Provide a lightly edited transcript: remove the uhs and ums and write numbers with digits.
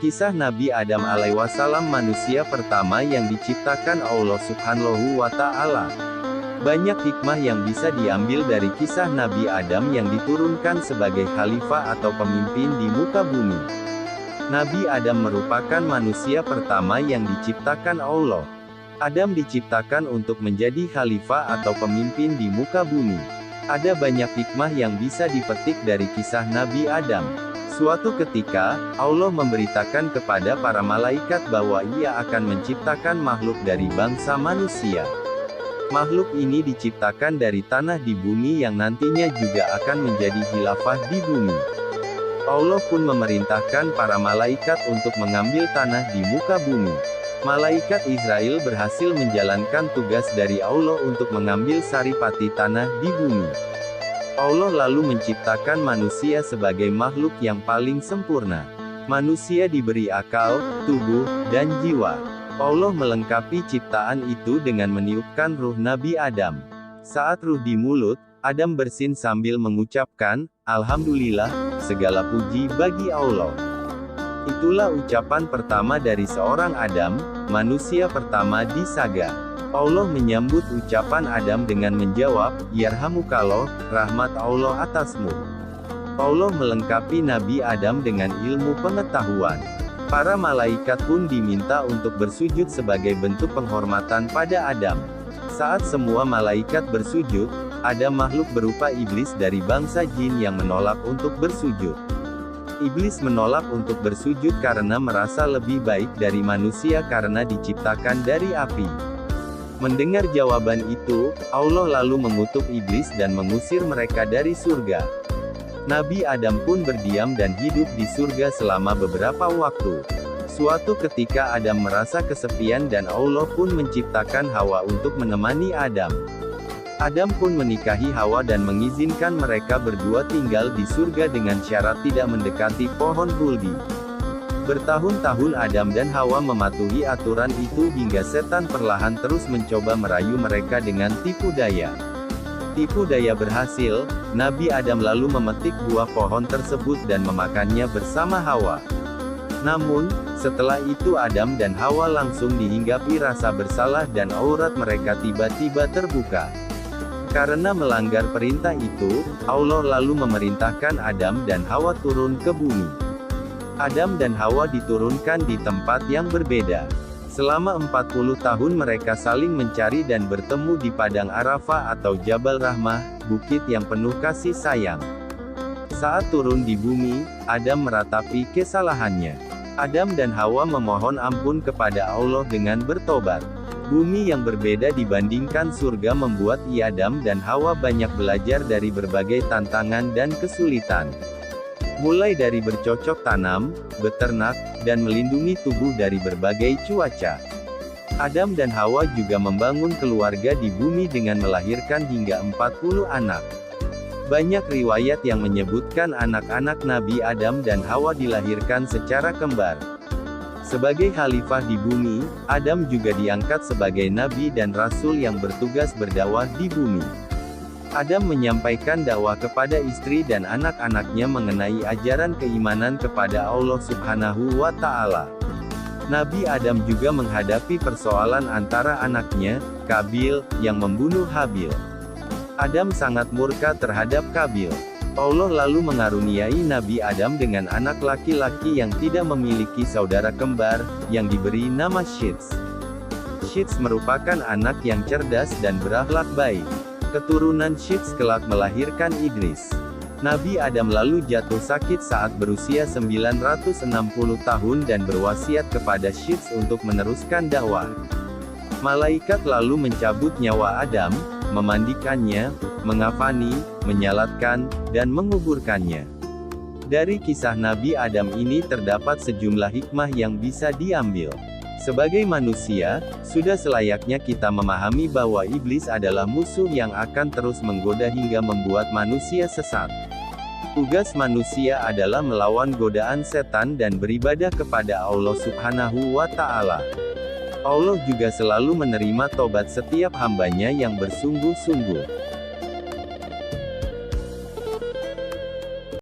Kisah Nabi Adam alaihissalam, manusia pertama yang diciptakan Allah Subhanahu wa Ta'ala. Banyak hikmah yang bisa diambil dari kisah Nabi Adam yang diturunkan sebagai khalifah atau pemimpin di muka bumi. Nabi Adam merupakan manusia pertama yang diciptakan Allah. Adam diciptakan untuk menjadi khalifah atau pemimpin di muka bumi. Ada banyak hikmah yang bisa dipetik dari kisah Nabi Adam. Suatu ketika, Allah memberitakan kepada para malaikat bahwa Ia akan menciptakan makhluk dari bangsa manusia. Makhluk ini diciptakan dari tanah di bumi yang nantinya juga akan menjadi khilafah di bumi. Allah pun memerintahkan para malaikat untuk mengambil tanah di muka bumi. Malaikat Israel berhasil menjalankan tugas dari Allah untuk mengambil saripati tanah di bumi. Allah lalu menciptakan manusia sebagai makhluk yang paling sempurna. Manusia diberi akal, tubuh, dan jiwa. Allah melengkapi ciptaan itu dengan meniupkan ruh Nabi Adam. Saat ruh di mulut, Adam bersin sambil mengucapkan, "Alhamdulillah, segala puji bagi Allah." Itulah ucapan pertama dari seorang Adam, manusia pertama di Saga. Allah menyambut ucapan Adam dengan menjawab, "Yarhamukallah, rahmat Allah atasmu." Allah melengkapi Nabi Adam dengan ilmu pengetahuan. Para malaikat pun diminta untuk bersujud sebagai bentuk penghormatan pada Adam. Saat semua malaikat bersujud, ada makhluk berupa iblis dari bangsa jin yang menolak untuk bersujud. Iblis menolak untuk bersujud karena merasa lebih baik dari manusia karena diciptakan dari api. Mendengar jawaban itu, Allah lalu mengutuk iblis dan mengusir mereka dari surga. Nabi Adam pun berdiam dan hidup di surga selama beberapa waktu. Suatu ketika Adam merasa kesepian dan Allah pun menciptakan Hawa untuk menemani Adam. Adam pun menikahi Hawa dan mengizinkan mereka berdua tinggal di surga dengan syarat tidak mendekati pohon huldi. Bertahun-tahun Adam dan Hawa mematuhi aturan itu hingga setan perlahan terus mencoba merayu mereka dengan tipu daya. Tipu daya berhasil, Nabi Adam lalu memetik buah pohon tersebut dan memakannya bersama Hawa. Namun, setelah itu Adam dan Hawa langsung dihinggapi rasa bersalah dan aurat mereka tiba-tiba terbuka. Karena melanggar perintah itu, Allah lalu memerintahkan Adam dan Hawa turun ke bumi. Adam dan Hawa diturunkan di tempat yang berbeda. Selama 40 tahun mereka saling mencari dan bertemu di Padang Arafah atau Jabal Rahmah, bukit yang penuh kasih sayang. Saat turun di bumi, Adam meratapi kesalahannya. Adam dan Hawa memohon ampun kepada Allah dengan bertobat. Bumi yang berbeda dibandingkan surga membuat Adam dan Hawa banyak belajar dari berbagai tantangan dan kesulitan. Mulai dari bercocok tanam, beternak, dan melindungi tubuh dari berbagai cuaca. Adam dan Hawa juga membangun keluarga di bumi dengan melahirkan hingga 40 anak. Banyak riwayat yang menyebutkan anak-anak Nabi Adam dan Hawa dilahirkan secara kembar. Sebagai khalifah di bumi, Adam juga diangkat sebagai nabi dan rasul yang bertugas berdakwah di bumi. Adam menyampaikan dakwah kepada istri dan anak-anaknya mengenai ajaran keimanan kepada Allah Subhanahu wa Ta'ala. Nabi Adam juga menghadapi persoalan antara anaknya, Kabil, yang membunuh Habil. Adam sangat murka terhadap Kabil. Allah lalu mengaruniai Nabi Adam dengan anak laki-laki yang tidak memiliki saudara kembar, yang diberi nama Syits. Syits merupakan anak yang cerdas dan berakhlak baik. Keturunan Syits kelak melahirkan Idris. Nabi Adam lalu jatuh sakit saat berusia 960 tahun dan berwasiat kepada Syits untuk meneruskan dakwah. Malaikat lalu mencabut nyawa Adam, memandikannya, mengafani, menyalatkan, dan menguburkannya. Dari kisah Nabi Adam ini terdapat sejumlah hikmah yang bisa diambil. Sebagai manusia, sudah selayaknya kita memahami bahwa iblis adalah musuh yang akan terus menggoda hingga membuat manusia sesat. Tugas manusia adalah melawan godaan setan dan beribadah kepada Allah Subhanahu wa Ta'ala. Allah juga selalu menerima tobat setiap hambanya yang bersungguh-sungguh.